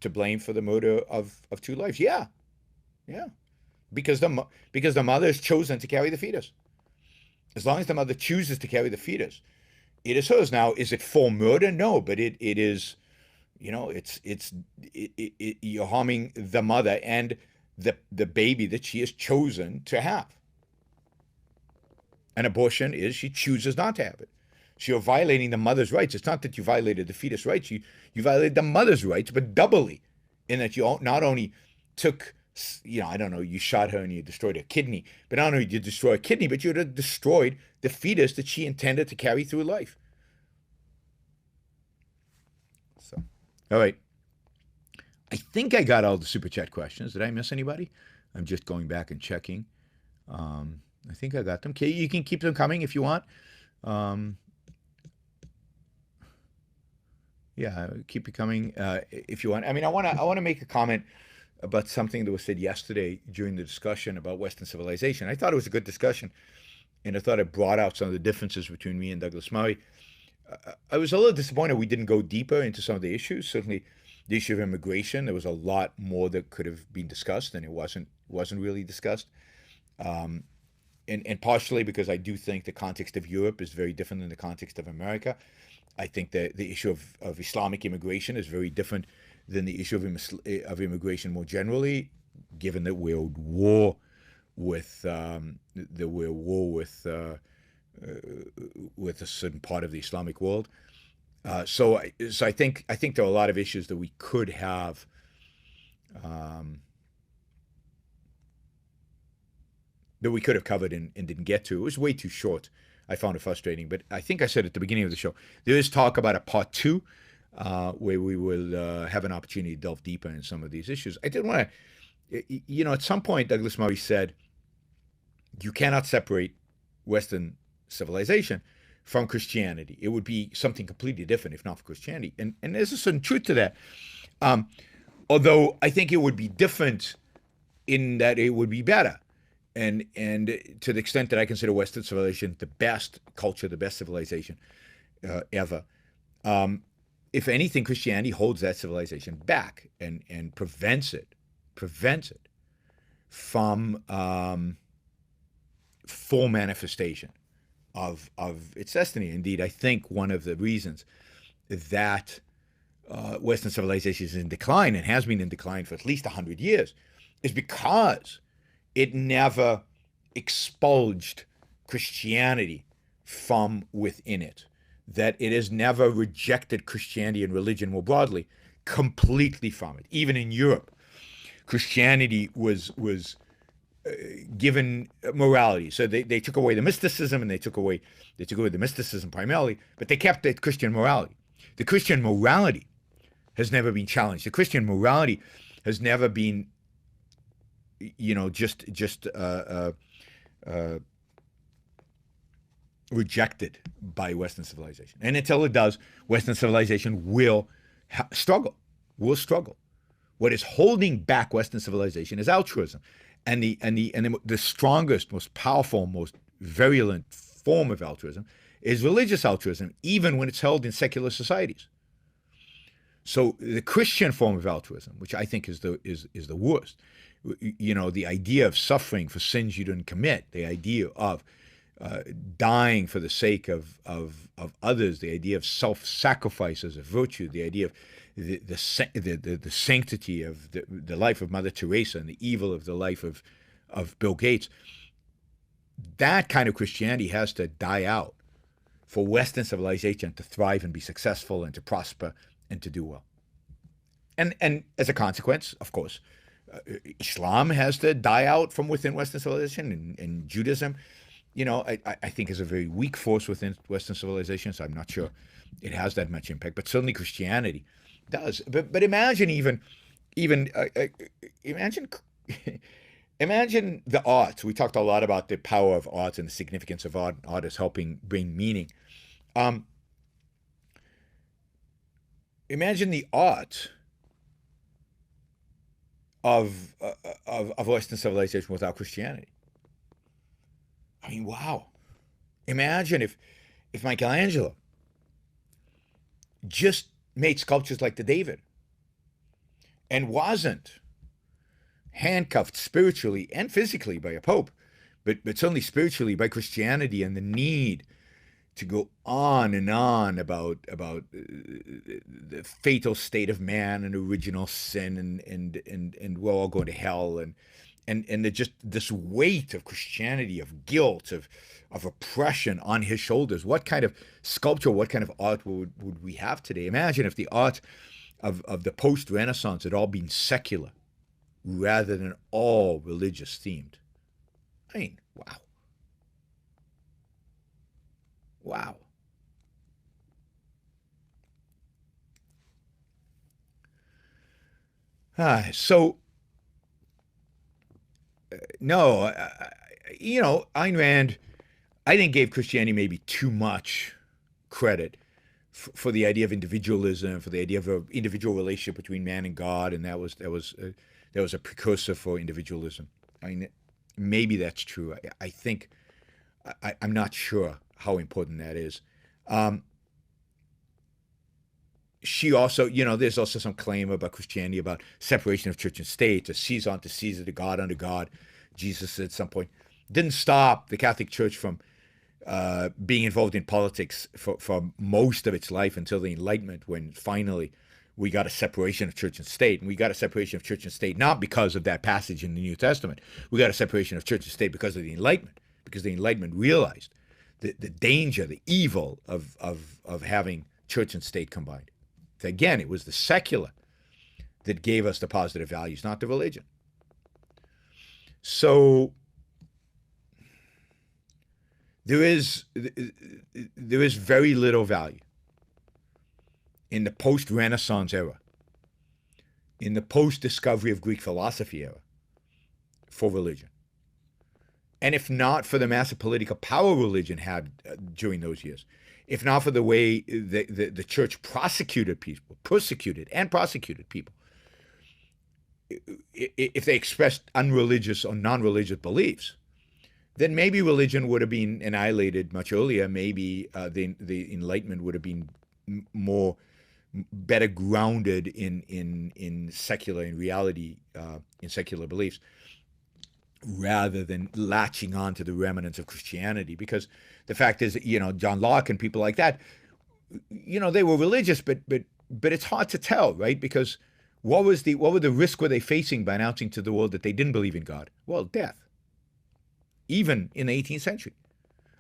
to blame for the murder of two lives? Yeah, yeah, because the mother has chosen to carry the fetus. As long as the mother chooses to carry the fetus, it is hers. Now, is it for murder? No, but it is, you're harming the mother and the baby that she has chosen to have. An abortion is she chooses not to have it. So you're violating the mother's rights. It's not that you violated the fetus rights. You violated the mother's rights, but doubly, in that you not only took, I don't know, you shot her and you destroyed her kidney, but not only did you destroy a kidney, but you destroyed the fetus that she intended to carry through life. So, all right. I think I got all the super chat questions. Did I miss anybody? I'm just going back and checking. I think I got them. Okay, you can keep them coming if you want. Yeah, keep it coming if you want. I mean, I want to make a comment about something that was said yesterday during the discussion about Western civilization. I thought it was a good discussion, and I thought it brought out some of the differences between me and Douglas Murray. I was a little disappointed we didn't go deeper into some of the issues. Certainly, the issue of immigration, there was a lot more that could have been discussed, and it wasn't really discussed. And partially because I do think the context of Europe is very different than the context of America. I think that the issue of Islamic immigration is very different than the issue of immigration more generally, given that we're at war with with a certain part of the Islamic world. So I think there are a lot of issues that we could have covered and didn't get to. It was way too short. I found it frustrating, but I think I said at the beginning of the show, there is talk about a part two, where we will have an opportunity to delve deeper in some of these issues. I did want to, at some point, Douglas Murray said, you cannot separate Western civilization from Christianity. It would be something completely different if not for Christianity. And there's a certain truth to that. Although I think it would be different in that it would be better. And to the extent that I consider Western civilization the best culture, the best civilization ever, if anything, Christianity holds that civilization back and prevents it from full manifestation of its destiny. Indeed, I think one of the reasons that Western civilization is in decline and has been in decline for at least 100 years is because it never expunged Christianity from within it, that it has never rejected Christianity and religion more broadly completely from it. Even in Europe, Christianity was given morality. So they took away the mysticism, and they took away the mysticism primarily, but they kept the Christian morality. The Christian morality has never been challenged. The Christian morality has never been just rejected by Western civilization. And until it does, Western civilization will struggle. What is holding back Western civilization is altruism. The strongest, most powerful, most virulent form of altruism is religious altruism, even when it's held in secular societies. So the Christian form of altruism, which I think is the worst, the idea of suffering for sins you didn't commit, the idea of dying for the sake of others, the idea of self-sacrifice as a virtue, the idea of the sanctity of the life of Mother Teresa and the evil of the life of Bill Gates. That kind of Christianity has to die out for Western civilization to thrive and be successful and to prosper and to do well. And as a consequence, of course, Islam has to die out from within Western civilization, and Judaism, I think is a very weak force within Western civilization, so I'm not sure it has that much impact, but certainly Christianity does. But imagine imagine the arts. We talked a lot about the power of arts and the significance of art as helping bring meaning. Imagine the art of Western civilization without Christianity. I mean, wow. Imagine if Michelangelo just made sculptures like the David and wasn't handcuffed spiritually and physically by a pope, but certainly spiritually by Christianity and the need to go on and on about the fatal state of man and original sin and we're all going to hell and just this weight of Christianity, of guilt, of oppression on his shoulders. What kind of sculpture, what kind of art would we have today? Imagine if the art of the post-Renaissance had all been secular rather than all religious themed. I mean, wow. Wow. No, Ayn Rand, I think, gave Christianity maybe too much credit for the idea of individualism, for the idea of an individual relationship between man and God, and that was a precursor for individualism. I mean, maybe that's true. I think I'm not sure how important that is. She also, there's also some claim about Christianity about separation of church and state, to Caesar unto Caesar, to God unto God. Jesus at some point didn't stop the Catholic Church from being involved in politics for most of its life until the Enlightenment, when finally we got a separation of church and state. And we got a separation of church and state not because of that passage in the New Testament. We got a separation of church and state because of the Enlightenment, because the Enlightenment realized the danger, the evil of having church and state combined. So again, it was the secular that gave us the positive values, not the religion. So there is very little value in the post-Renaissance era, in the post-discovery of Greek philosophy era, for religion. And if not for the massive political power religion had during those years, if not for the way the church persecuted people, if they expressed unreligious or non-religious beliefs, then maybe religion would have been annihilated much earlier. Maybe the Enlightenment would have been better grounded in secular, in reality, in secular beliefs, rather than latching on to the remnants of Christianity. Because the fact is, John Locke and people like that, they were religious, but it's hard to tell, right? Because what were the risks were they facing by announcing to the world that they didn't believe in God? Well, death. Even in the 18th century.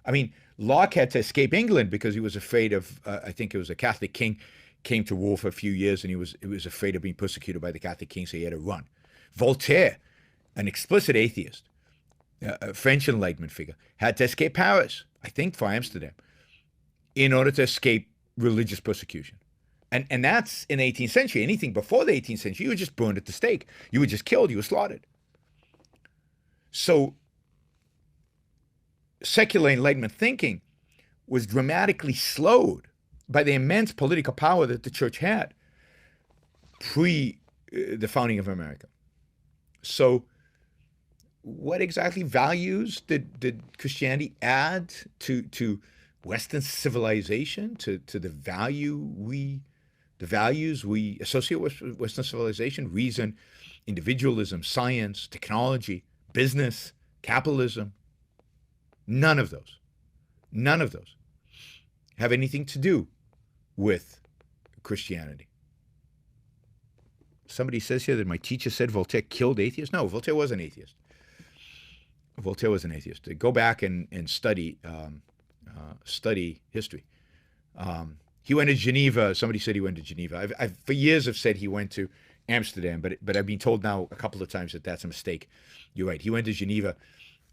I mean, Locke had to escape England because he was afraid of, I think it was a Catholic king, came to rule for a few years, and he was afraid of being persecuted by the Catholic king, so he had to run. Voltaire, an explicit atheist, a French Enlightenment figure, had to escape Paris, I think for Amsterdam, in order to escape religious persecution. And that's in the 18th century. Anything before the 18th century, you were just burned at the stake. You were just killed. You were slaughtered. So secular Enlightenment thinking was dramatically slowed by the immense political power that the church had pre the founding of America. So what exactly values did Christianity add to Western civilization, to the values we associate with Western civilization, reason, individualism, science, technology, business, capitalism? None of those. None of those have anything to do with Christianity. Somebody says here that my teacher said Voltaire killed atheists. No, Voltaire was an atheist. Voltaire was an atheist. Go back and study history. He went to Geneva. Somebody said he went to Geneva. I've for years have said he went to Amsterdam, but I've been told now a couple of times that that's a mistake. You're right. He went to Geneva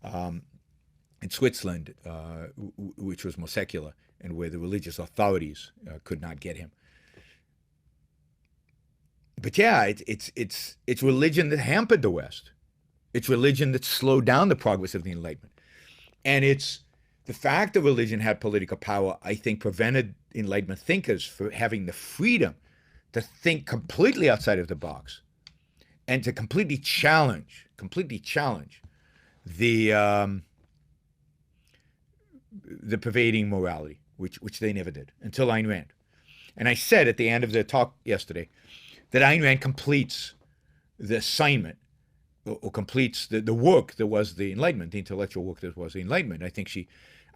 in Switzerland, which was more secular and where the religious authorities could not get him. But yeah, it's religion that hampered the West. It's religion that slowed down the progress of the Enlightenment. And it's the fact that religion had political power, I think, prevented Enlightenment thinkers from having the freedom to think completely outside of the box and to completely challenge the pervading morality, which they never did until Ayn Rand. And I said at the end of the talk yesterday that Ayn Rand completes the assignment or completes the work that was the Enlightenment, the intellectual work that was the Enlightenment. I think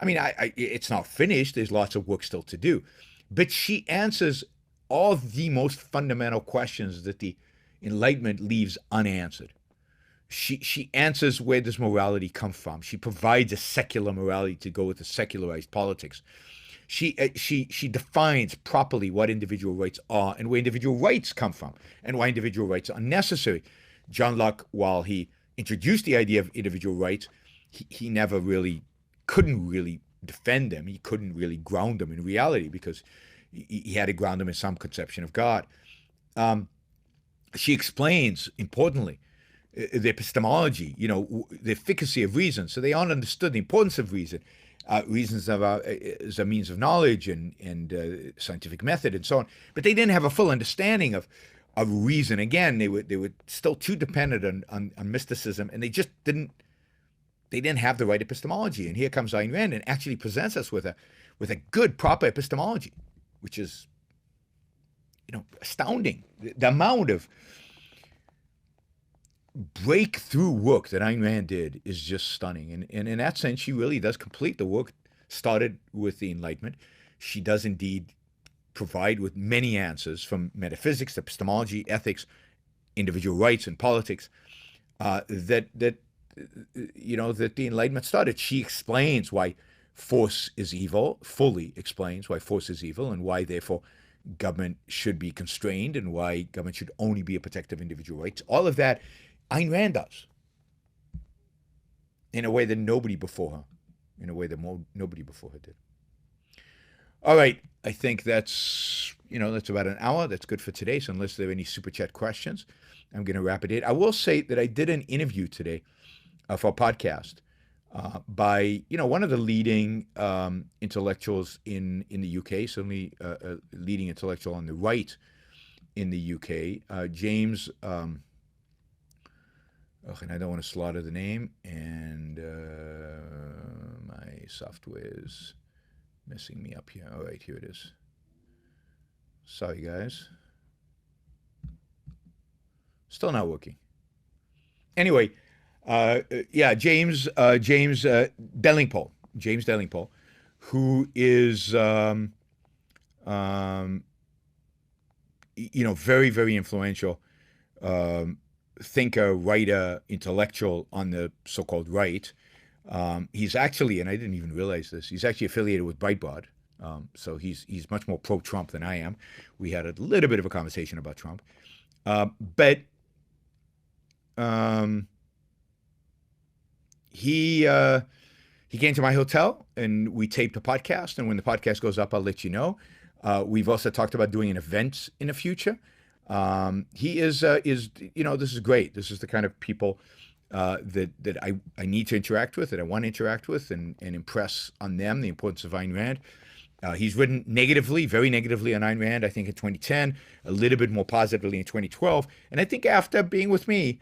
it's not finished. There's lots of work still to do. But she answers all the most fundamental questions that the Enlightenment leaves unanswered. She answers, where does morality come from? She provides a secular morality to go with the secularized politics. She defines properly what individual rights are and where individual rights come from and why individual rights are necessary. John Locke, while he introduced the idea of individual rights, he never really couldn't really defend them. He couldn't really ground them in reality because he had to ground them in some conception of God. She explains, importantly, the epistemology, the efficacy of reason. So they all understood the importance of reason. Reasons as a means of knowledge and scientific method and so on. But they didn't have a full understanding of reason. Again, they were still too dependent on mysticism, and they didn't have the right epistemology. And here comes Ayn Rand and actually presents us with a good, proper epistemology, which is astounding. The amount of breakthrough work that Ayn Rand did is just stunning. And in that sense, she really does complete the work started with the Enlightenment. She does indeed provide with many answers from metaphysics to epistemology, ethics, individual rights, and politics that the Enlightenment started. She explains why force is evil, fully explains why force is evil and why, therefore, government should be constrained and why government should only be a protector of individual rights. All of that Ayn Rand does in a way that nobody before her did. All right, I think that's about an hour. That's good for today. So unless there are any super chat questions, I'm going to wrap it in. I will say that I did an interview today for a podcast by one of the leading intellectuals in the UK, certainly a leading intellectual on the right in the UK, James. And I don't want to slaughter the name, and my software is messing me up here. All right, here it is. Sorry, guys. Still not working. Anyway, James Delingpole, who is very, very influential thinker, writer, intellectual on the so-called right. He's actually, and I didn't even realize this, he's actually affiliated with Breitbart. So he's much more pro-Trump than I am. We had a little bit of a conversation about Trump. But he came to my hotel and we taped a podcast. And when the podcast goes up, I'll let you know. We've also talked about doing an event in the future. He is this is great. This is the kind of people that I need to interact with, that I want to interact with and impress on them the importance of Ayn Rand. He's written negatively, very negatively on Ayn Rand, I think in 2010, a little bit more positively in 2012. And I think after being with me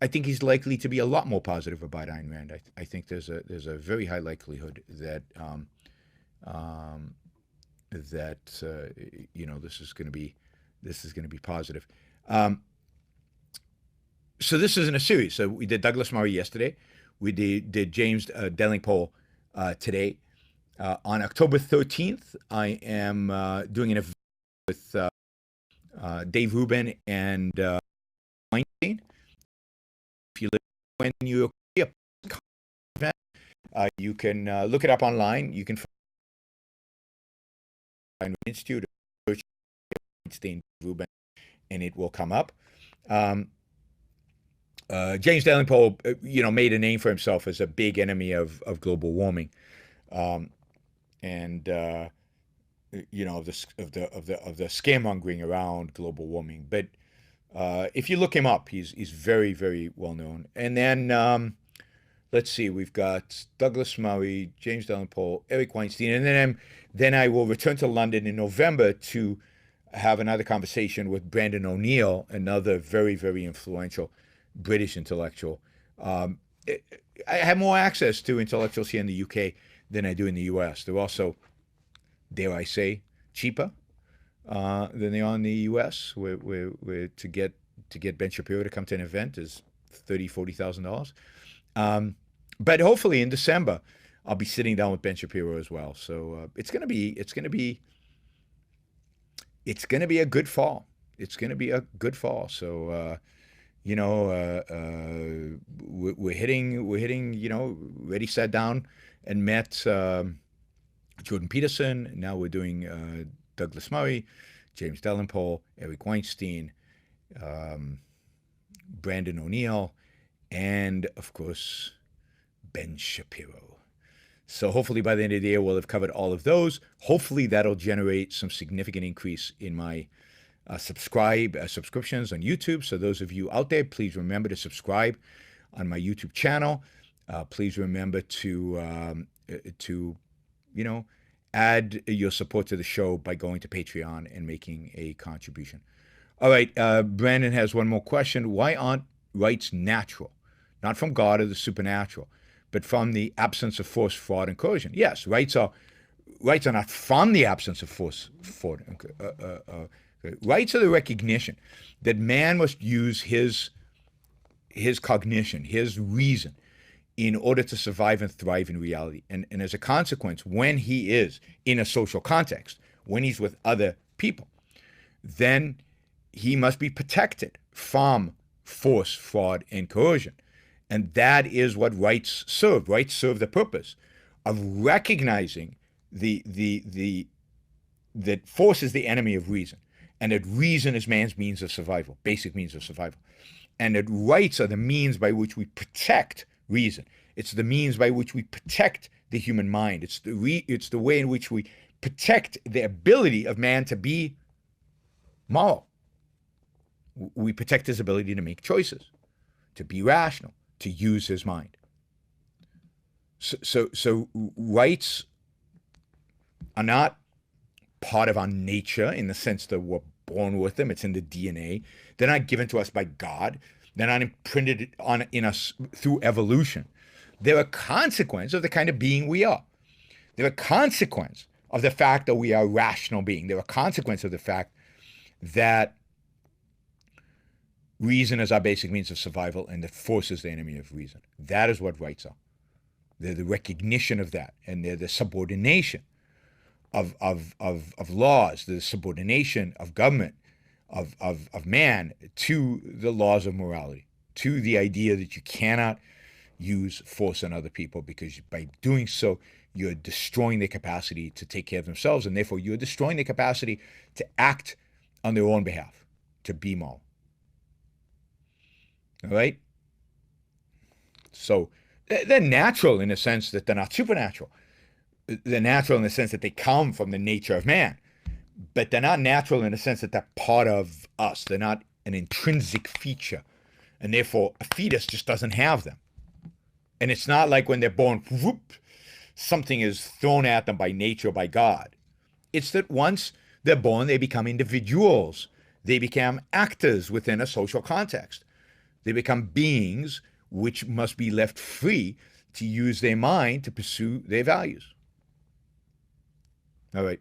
I think he's likely to be a lot more positive about Ayn Rand. I think there's a very high likelihood that um, this is going to be positive. Um, so this isn't a series. So we did Douglas Murray yesterday. We did James Delingpole today. On October 13th, I am doing an event with Dave Rubin and Weinstein. If you live in New York, you can look it up online. You can find Ayn Rand Institute, search Weinstein, Rubin, and it will come up. James Delingpole, made a name for himself as a big enemy of global warming, and of the scaremongering around global warming. But if you look him up, he's very, very well known. And then let's see, we've got Douglas Murray, James Delingpole, Eric Weinstein, and then I will return to London in November to have another conversation with Brandon O'Neill, another very, very influential British intellectual. I have more access to intellectuals here in the UK than I do in the US. They're also, dare I say, cheaper than they are in the US, where to get Ben Shapiro to come to an event is $30,000-$40,000. But hopefully in December I'll be sitting down with Ben Shapiro as well. So it's gonna be a good fall. It's gonna be a good fall. So we're hitting. Already sat down and met Jordan Peterson. Now we're doing Douglas Murray, James Delingpole, Eric Weinstein, Brandon O'Neill, and of course Ben Shapiro. So hopefully by the end of the year we'll have covered all of those. Hopefully that'll generate some significant increase in my subscriptions on YouTube. So those of you out there, please remember to subscribe on my YouTube channel. Please remember to add your support to the show by going to Patreon and making a contribution. All right, Brandon has one more question. Why aren't rights natural? Not from God or the supernatural, but from the absence of force, fraud, and coercion. Yes, rights are not from the absence of force, fraud, rights are the recognition that man must use his cognition, his reason, in order to survive and thrive in reality. And as a consequence, when he is in a social context, when he's with other people, then he must be protected from force, fraud, and coercion. And that is what rights serve. Rights serve the purpose of recognizing that force is the enemy of reason, and that reason is man's means of survival, basic means of survival, and that rights are the means by which we protect reason. It's the means by which we protect the human mind. It's the way in which we protect the ability of man to be moral. We protect his ability to make choices, to be rational, to use his mind. So rights are not part of our nature in the sense that we're born with them. It's in the DNA. They're not given to us by God. They're not imprinted in us through evolution. They're a consequence of the kind of being we are. They're a consequence of the fact that we are a rational being. They're a consequence of the fact that reason is our basic means of survival and that force is the enemy of reason. That is what rights are. They're the recognition of that, and they're the subordination of laws, the subordination of government, of man to the laws of morality, to the idea that you cannot use force on other people, because by doing so, you're destroying their capacity to take care of themselves, and therefore you're destroying their capacity to act on their own behalf, to be moral. All right? So they're natural in the sense that they're not supernatural. They're natural in the sense that they come from the nature of man, but they're not natural in the sense that they're part of us. They're not an intrinsic feature, and therefore a fetus just doesn't have them. And it's not like when they're born, whoop, something is thrown at them by nature, by God. It's that once they're born, they become individuals. They become actors within a social context. They become beings which must be left free to use their mind to pursue their values. All right.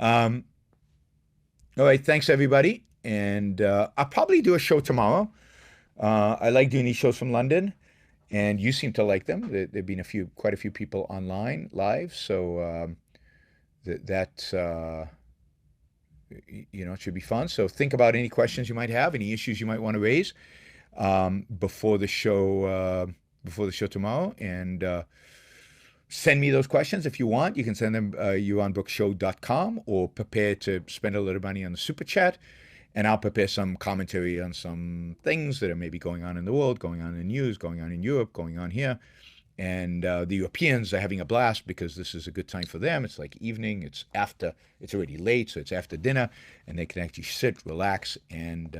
All right. Thanks, everybody. And I'll probably do a show tomorrow. I like doing these shows from London, and you seem to like them. There've been quite a few people online live, so that it should be fun. So think about any questions you might have, any issues you might want to raise before the show tomorrow, and send me those questions if you want. You can send them yaronbrookshow.com, or prepare to spend a little money on the super chat, and I'll prepare some commentary on some things that are maybe going on in the world, going on in the news, going on in Europe, going on here. And the Europeans are having a blast because this is a good time for them. It's like evening. It's already late, so it's after dinner, and they can actually sit, relax, and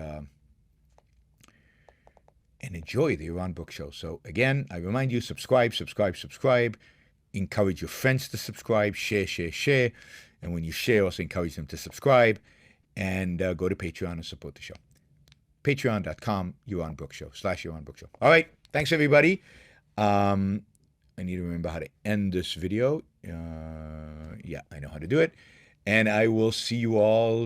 enjoy the Yaron Brook Show. So again, I remind you, subscribe. Encourage your friends to subscribe. Share. And when you share, also encourage them to subscribe. And go to Patreon and support the show. Patreon.com, Yaron Brook Show, /Yaron Brook Show. All right. Thanks, everybody. I need to remember how to end this video. Yeah, I know how to do it. And I will see you all